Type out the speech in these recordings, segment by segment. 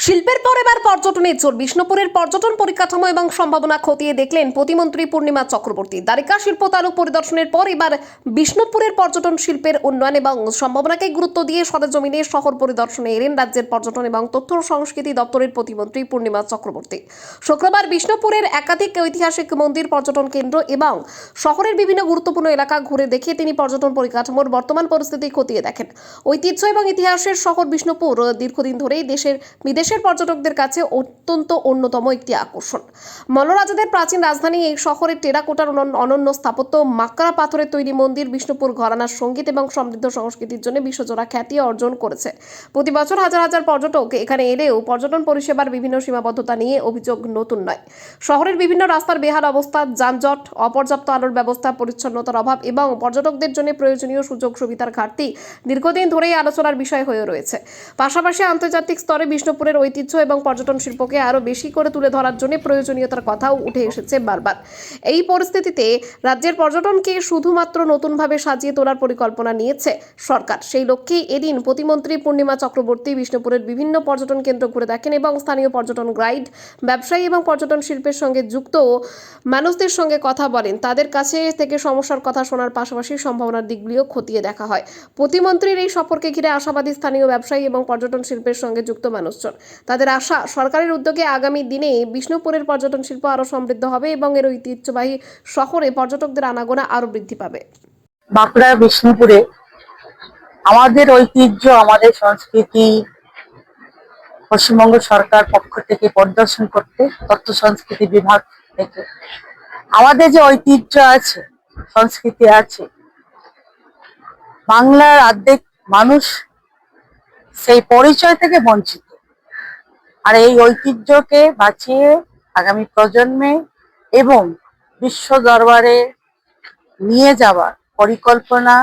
শিল্পের পর এবার পর্যটনের জোর। বিষ্ণুপুরের পর্যটন পরিকাঠামো এবং সম্ভাবনা খতিয়ে দেখলেন প্রতিমন্ত্রী পূর্ণিমা চক্রবর্তী। দ্বারিকা শিল্প তালুক পরিদর্শনের পর এবার বিষ্ণুপুরের পর্যটন শিল্পের উন্নয়ন এবং সম্ভাবনাকে গুরুত্ব দিয়ে সরেজমিনে শহর পরিদর্শনে এলেন রাজ্যের পর্যটন এবং তথ্য ও সংস্কৃতি দপ্তরের প্রতিমন্ত্রী পূর্ণিমা চক্রবর্তী। শুক্রবার বিষ্ণুপুরের একাধিক ঐতিহাসিক মন্দির, পর্যটন কেন্দ্র এবং শহরের বিভিন্ন গুরুত্বপূর্ণ এলাকা ঘুরে দেখে তিনি পর্যটন পরিকাঠামোর বর্তমান পরিস্থিতি খতিয়ে দেখেন। ঐতিহ্য এবং ইতিহাসের শহর বিষ্ণুপুর দীর্ঘদিন ধরেই দেশের বিদেশের পর্যটকদের কাছে অত্যন্ত অন্যতম একটি আকর্ষণ। মল্লরাজাদের প্রাচীন রাজধানী এই শহরের টেরাকোটার অনন্য স্থাপত্য, মাক্কারা পাথরের তৈরি মন্দির বিষ্ণুপুর ঘরানার সঙ্গীত এবং সমৃদ্ধ সংস্কৃতির জন্য বিশ্বজোড়া খ্যাতি অর্জন করেছে। প্রতি বছর হাজার হাজার পর্যটক এখানে এলেও পর্যটন পরিষেবার বিভিন্ন সীমাবদ্ধতা নিয়ে অভিযোগ নতুন নয়। শহরের বিভিন্ন রাস্তার বেহাল অবস্থা, যানজট, অপর্যাপ্ত আলোর ব্যবস্থা, পরিচ্ছন্নতার অভাব এবং পর্যটকদের জন্য প্রয়োজনীয় সুযোগ সুবিধার ঘাটতি দীর্ঘদিন ধরেই আলোচনার বিষয় হয়ে রয়েছে। পাশাপাশি আন্তর্জাতিক স্তরে বিষ্ণুপুরের ঐতিহ্য এবং পর্যটন শিল্পকে আরও বেশি করে তুলে ধরার জন্য প্রয়োজনীয়তার কথাও উঠে এসেছে বারবার। এই পরিস্থিতিতে রাজ্যের পর্যটনকে শুধুমাত্র নতুনভাবে সাজিয়ে তোলার পরিকল্পনা নিয়েছে সরকার। সেই লক্ষ্যেই এদিন প্রতিমন্ত্রী পূর্ণিমা চক্রবর্তী বিষ্ণুপুরের বিভিন্ন পর্যটন কেন্দ্র ঘুরে দেখেন এবং স্থানীয় পর্যটন গাইড, ব্যবসায়ী এবং পর্যটন শিল্পের সঙ্গে যুক্ত মানুষদের সঙ্গে কথা বলেন। তাদের কাছে থেকে সমস্যার কথা শোনার পাশাপাশি সম্ভাবনার দিকগুলিও খতিয়ে দেখা হয়। প্রতিমন্ত্রীর এই সফরকে ঘিরে আশাবাদী স্থানীয় ব্যবসায়ী এবং পর্যটন শিল্পের সঙ্গে যুক্ত মানুষজন। তাদের আশা, সরকারের উদ্যোগে আগামী দিনে বিষ্ণুপুরের পর্যটন শিল্প আরও সমৃদ্ধ হবে এবং এর ঐতিহ্যবাহী শহরে পর্যটকদের আনাগোনা আরও বৃদ্ধি পাবে। বাঁকুড়া বিষ্ণুপুরে আমাদের ঐতিহ্য, আমাদের সংস্কৃতি পশ্চিমবঙ্গ সরকার পক্ষ থেকে পরিদর্শন করতে, তথ্য সংস্কৃতি বিভাগ থেকে আমাদের যে ঐতিহ্য আছে, সংস্কৃতি আছে, বাংলার অর্ধেক মানুষ সেই পরিচয় থেকে বঞ্চিত। আর এই ঐতিহ্যকে বাঁচিয়ে আগামী প্রজন্মে এবং বিশ্ব দরবারে নিয়ে যাওয়ার পরিকল্পনা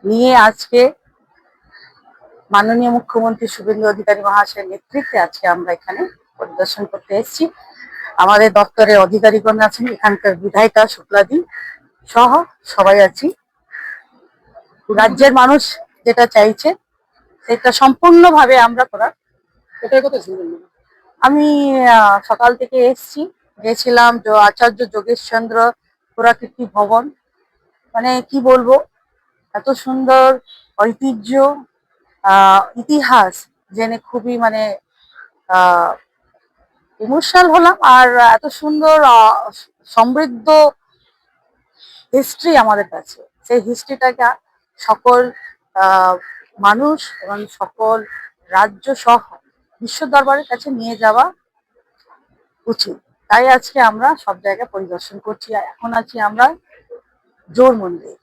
নিয়ে আজকে মাননীয় মুখ্যমন্ত্রী শুভেন্দু অধিকারী মহাশয়ের নেতৃত্বে আজকে আমরা এখানে পরিদর্শন করতে এসেছি। আমাদের দপ্তরের অধিকারীগণ আছেন, এখানকার বিধায়িকা শুক্লাদি সহ সবাই আছি। রাজ্যের মানুষ যেটা চাইছে সেটা সম্পূর্ণভাবে আমরা করার। আমি সকাল থেকে এসেছি, গেছিলাম আচার্য যোগেশচন্দ্র পুরাকীর্তি ভবন। মানে কি বলবো, এত সুন্দর ঐতিহ্য, ইতিহাস জেনে খুবই ইমোশনাল হলাম। আর এত সুন্দর সমৃদ্ধ হিস্ট্রি আমাদের কাছে, সেই হিস্ট্রিটাকে সকল মানুষ এবং সকল রাজ্য সহ বিশ্ব দরবারের কাছে নিয়ে যাওয়া উচিত। তাই আজকে আমরা সব জায়গায় পরিদর্শন করছি। এখন আছি আমরা জোর মন্দির।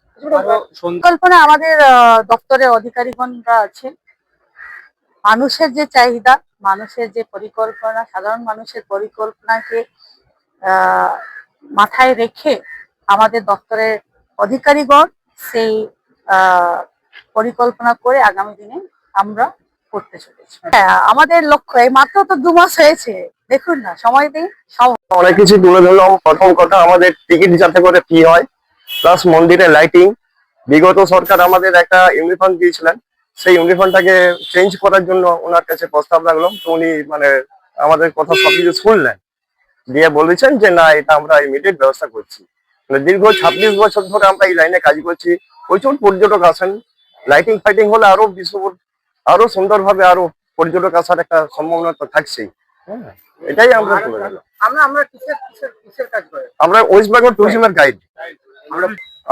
পরিকল্পনা আমাদের দপ্তরের অধিকারীগণরা আছেন। মানুষের যে চাহিদা, মানুষের যে পরিকল্পনা, সাধারণ মানুষের পরিকল্পনাকে মাথায় রেখে আমাদের দপ্তরের অধিকারীগণ সেই পরিকল্পনা করে আগামী দিনে আমরা করতে চলেছি। আমাদের লক্ষ্য, এই মাত্র তো 2 মাস হয়েছে, দেখুন না, সময় দিন। অনেক কিছু তুলে ধরলাম। প্রথম কথা, আমাদের টিকিট যাতে করে ফ্রি হয়, প্লাস মন্দিরের লাইটিং। বিগত সরকার আমাদের একটা ইউনিফর্ম দিয়েছিলেন, সেই ইউনিফর্মটাকে চেঞ্জ করার জন্য ওনার কাছে প্রস্তাব রাখলাম। তো উনি আমাদের কথা সবকিছু শুনলেন, দিয়ে বলেছেন যে না, এটা আমরা ইমিডিয়েট ব্যবস্থা করছি। দীর্ঘ 26 বছর ধরে আমরা এই লাইনে কাজ করছি। প্রচুর পর্যটক আসেন। লাইটিং ফাইটিং হলে আরো বিশ্বপুর আরো সুন্দরভাবে আরো পর্যটক আসার একটা সম্ভাবনা তো থাকছেই। হ্যাঁ, এটাই আমরা করে গেলাম। আমরা ওয়েস্ট বেঙ্গল ট্যুরিজমের গাইড।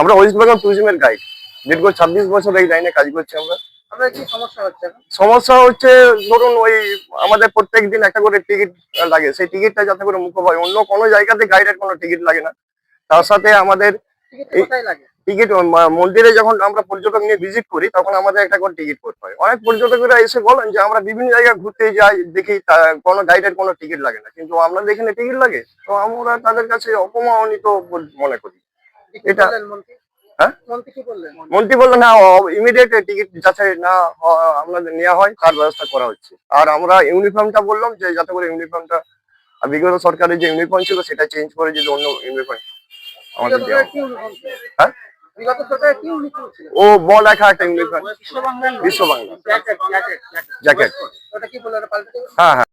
আমরা ওয়েস্ট বেঙ্গল ট্যুরিজমের গাইড। দীর্ঘ 26 বছর এই লাইনে কাজ করছি আমরা। সমস্যা হচ্ছে, ধরুন ওই আমাদের প্রত্যেক দিন একটা করে টিকিট লাগে, সেই টিকিটটা যাতে করে মুখ হয়। অন্য কোনো জায়গাতে গাইডের কোনো টিকিট লাগে না। তার সাথে আমাদের টিকিট মন্দিরে যখন আমরা পর্যটক নিয়ে ভিজিট করি, তখন আমাদের একটা করে টিকিট করতে হয়। অনেক পর্যটকেরা এসে বলেন যে আমরা বিভিন্ন জায়গায় ঘুরতে যাই, দেখি কোনো গাইডের কোনো টিকিট লাগে না, কিন্তু আপনাদের এখানে টিকিট লাগে। তো আমরা তাদের কাছে অপমানিত মনে করি এটা। হ্যাঁ, মন্ত্রী বললেন না, ইমিডিয়েট টিকিট যাচাই না আপনাদের নেওয়া হয়, তার ব্যবস্থা করা হচ্ছে। আর আমরা ইউনিফর্মটা বললাম যে যাতে করে ইউনিফর্মটা বিগত সরকারের যে ইউনিফর্ম ছিল সেটা চেঞ্জ করে যদি অন্য ইউনিফর্ম আমাদের দেওয়া। হ্যাঁ, বিগত সরকারে কি ইউনিফর্ম ছিল? ও বল রাখা একটা ইউনিফর্ম, বিশ্ব বাংলা বিশ্ব বাংলা জ্যাকেট জ্যাকেট। ওটা কি বলে, ওটা পাল্টে দেবে? হ্যাঁ হ্যাঁ।